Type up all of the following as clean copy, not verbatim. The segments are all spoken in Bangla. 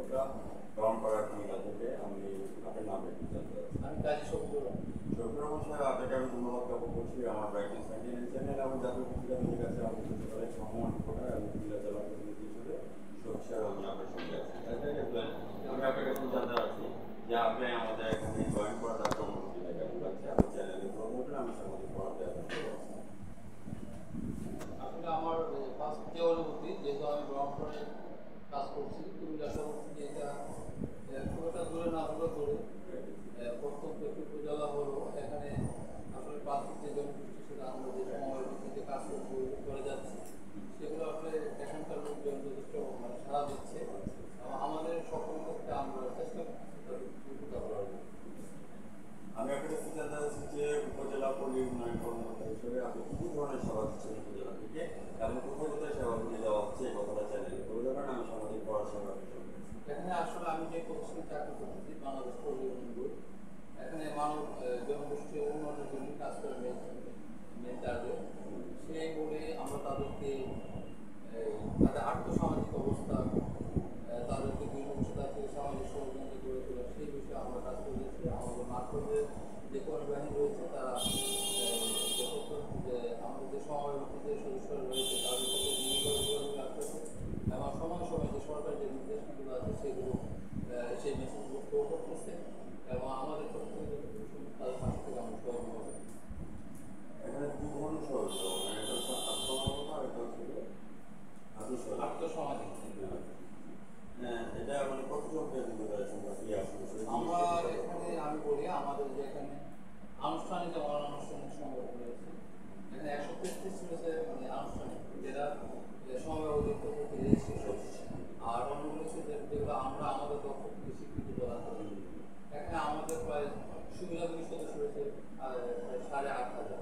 ভূমিকা গ্রহণ করার ভূমিকা থেকে আমি আপনার নাম একটু জানতে চাচ্ছি। আমি কাজী শফিকুর রহমান। শফিকুর রহমান সাহেব, আপনাকে আমি ধন্যবাদ জ্ঞাপন করছি আমার ব্রাইটনেস চ্যানেল এবং জাতীয় পত্রিকা দৈনিক আছে আমাদের সকালে সহমান রিপোর্টার এবং কুমিল্লা জেলা প্রতিনিধি হিসেবে শফি সাহেব আমি আপনার সঙ্গে আছি। আমি আপনার কাছে জানতে চাচ্ছি যে আপনি আমাদের এখানে জয়েন করার আগে অনুভূতিটা কেমন লাগছে, আমার চ্যানেলে গ্রহণ করবেন, আমি সামাজিক পড়াতে আপনার আসলে আমার ফার্স্ট যে অনুভূতি, যেহেতু আমি ব্রহ্মপুরে কাজ করছি, কুমিল্লা শহর থেকে এটা খুব একটা দূরে না হলেও দূরে প্রত্যন্ত একটি উপজেলা হলো। এখানে আসলে প্রান্তিক যে জনগোষ্ঠী সেটা আমরা যে সময়ের ভিত্তিতে কাজ করে যাচ্ছি, সেগুলো আসলে এখানকার লোকজন যথেষ্ট সাড়া দিচ্ছে এবং আমাদের সকল ক্ষেত্রে আমরা চেষ্টা করছি। আমি আপনার কাছে জানতে চাচ্ছি যে উপজেলা পল্লী উন্নয়ন কর্মকর্তা হিসেবে আপনি কী ধরনের সেবা দিচ্ছেন উপজেলা থেকে এবং কোথায় কোথায় সেবা দিয়ে দেওয়া হচ্ছে এই কথাটা চ্যানেলে তুলে ধরেন, আমি সামাজিক পড়াশোনা এখানে আসলে আমি যে প্রতিষ্ঠানে চাকরি করতেছি, বাংলাদেশ পল্লী উন্নয়ন বোর্ড, এখানে মানব জনগোষ্ঠী উন্নয়নের জন্য কাজ করে মেন টার্গেট। সেই বলে আমরা তাদেরকে তাদের আর্থসামাজিক অবস্থা, তাদেরকে বিভিন্ন তাদের সামাজিক সহযোগিতা গড়ে তোলা, সেই বিষয়ে আমরা কাজ করে যাচ্ছি। আমাদের মাধ্যমে যে কর্মবাহিনী রয়েছে তারা আমাদের যে সমাবেশে সদস্যরা রয়েছে তাদের সাথে নিয়মিতভাবে রাখতেছে এবং সময় সময় যে সরকার যে নির্দেশনাগুলো আছে সেগুলো সেই মেসেজগুলো ফ্লো করতেছে এবং আমাদের পক্ষ থেকে তাদের পাশ থেকে আমরা সহযোগিতা করি। এখানে কি ধরনের সহযোগিতা মানে এটা হচ্ছে আত্মসহায়তা আর এটা হচ্ছে আর্থসামাজিক। এটা মানে কতজনকে দিতে পেরেছেন বা কি আসলে আমরা এখানে আমি বলি আমাদের যে এখানে আনুষ্ঠানিক এবং অনানুষ্ঠানিক সংগঠন রয়েছে, এখানে 133 রয়েছে মানে আনুষ্ঠানিক, যেটা সময় অধিক রেজিস্ট্রেশন, আর অন্যগুলো হচ্ছে যেগুলো আমরা আমাদের পক্ষ থেকে স্বীকৃতি প্রদান করি। এখানে আমাদের প্রায় সুবিধাভোগী সদস্য রয়েছে 8,500,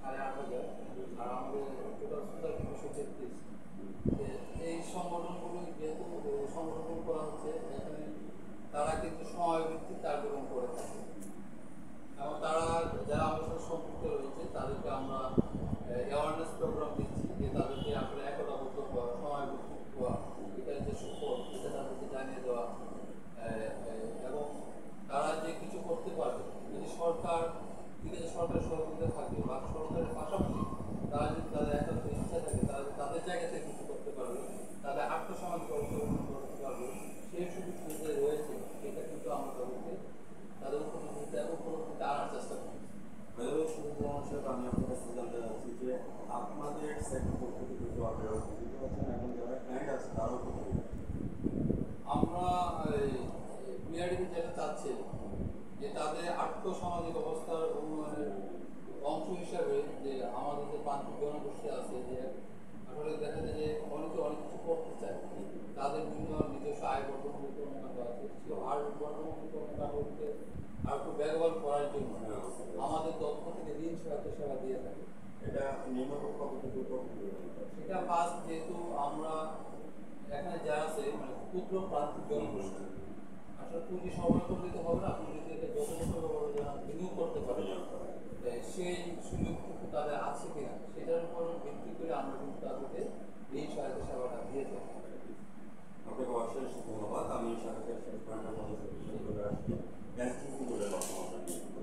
আর আমাদের টোটাল সুবিধা 233। এই সংগঠনগুলো যেহেতু সংগঠন করা হচ্ছে এখানে, তারা কিন্তু সময় ভিত্তিক কার্যক্রম করে থাকে এবং তারা যারা আমাদের সাথে সম্পৃক্ত রয়েছে তাদেরকে আমরা অ্যাওয়ারনেস প্রোগ্রাম দিচ্ছি যে তাদেরকে আসলে একতাবদ্ধ হওয়া, সময় ভিত্তিক হওয়া, এটার যে সুফল এটা তাদেরকে জানিয়ে দেওয়া এবং তারা যে কিছু করতে পারবে যদি সরকার থেকে সরকারের সহযোগিতা থাকে বা সরকারের পাশাপাশি তারা যদি তাদের একান্ত ইচ্ছা থাকে তারা তাদের জায়গা থেকে কিছু করতে পারবে, তাদের আত্মসমাজকে অংশগ্রহণ করতে পারবে, সেই সুযোগ যে রয়েছে সেটা কিন্তু আমরা তাদের উপলব্ধিতে আনার চেষ্টা করি। আমি আপনার কাছে জানতে চাচ্ছি যে আপনাদের সেক্টর পক্ষ থেকে তো আপনারা উপকৃত হচ্ছেন এবং যারা ক্লায়েন্ট আছে তারাও উপকৃত। আমরা বিআরডিপি যেটা চাচ্ছি যে তাদের আর্থসামাজিক অবস্থার উন্নয়নের অংশ হিসাবে যে আমাদের যে প্রান্তিক জনগোষ্ঠী আছে যে আসলে দেখা যায় যে অনেকে অনেক কিছু করতে চায়, তাদের বিভিন্ন নিজস্ব আয় বর্ধনের কর্মকাণ্ড আছে, সেই আয় বর্ধনের কর্মকাণ্ডকে আর একটু ব্যয়বহার করার জন্য আমাদের পক্ষ থেকে ঋণ সহায়তা সেবা দিয়ে থাকে। এটা নিম্নতম কতটুকু? সেটা ফার্স্ট যেহেতু আমরা এখানে যা আছে মানে ক্ষুদ্র প্রান্তিক জনগোষ্ঠী, আসলে পুঁজি সরবরাহ করে দিতে হবে না, পুঁজিতে যথেষ্টভাবে যারা বিনিয়োগ করতে পারে সেই সুযোগটুকু তাদের আছে কিনা সেটার উপর ভিত্তি করে আমরা কিন্তু তাদেরকে ঋণ সহায়তা সেবাটা দিয়ে থাকি। আপনাকে অশেষ ধন্যবাদ। আমি সাথে পয়েন্টের মধ্যে চলে আসছি এসডিজি বলে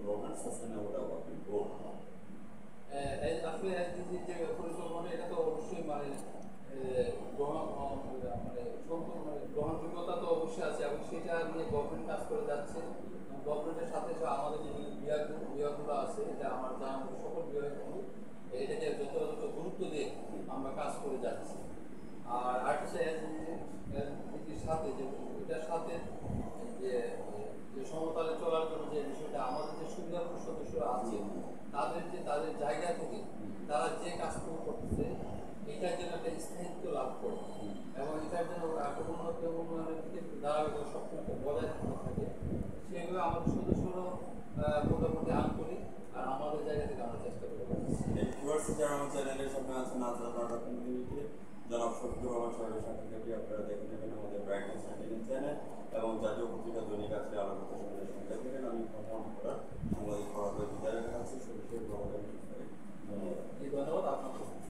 গভর্নমেন্ট সাস্টেনেবল ডেভেলপমেন্ট গোল। আসলে এসডিজির যে পরিকল্পনা এটা তো অবশ্যই মানে গ্রহণযোগ্যতা তো অবশ্যই আছে এবং সেটা নিয়ে গভর্নমেন্ট কাজ করে যাচ্ছে এবং গভর্নমেন্টের সাথে আমাদের যে বিভাগগুলো আছে এটা আমার জানা মতো সকল বিভাগগুলো এটাকে যথাযথ গুরুত্ব দিয়ে আমরা কাজ করে যাচ্ছি। আর আর্টিসের এসডিজির সাথে যে এটার সাথে যে সমতালে চলার জন্য যে বিষয়টা আমাদের যে সুবিধাভোগী সদস্যরা আছে তাদের জায়গা থেকে তারা যে কাজগুলো করতেছে এটার জন্য একটা স্থায়িত্ব লাভ করে এবং এটার জন্য উন্নয়নের দিকে ধারাবাহিক সক্ষমতা বজায় থাকতে থাকে, সেগুলো আমাদের সদস্যরাও মোটামুটি আন্তরিক আর আমাদের জায়গা থেকে আমরা চেষ্টা করি। আমার চ্যানেলের সামনে আছেন জনাব শফিকুর রহমান সাহেবের সাক্ষাৎকারটি আপনারা দেখে নেবেন আমাদের ব্রাইটনেস চ্যানেল এবং জাতীয় পত্রিকা দৈনিক আছে আলোকিত সমাজের সঙ্গে দেখবেন। আমি ভ্রমণ করার সাংবাদিক পড়াতে বিদ্যালয়ের কাছে ধন্যবাদ। ধন্যবাদ আপনাকে।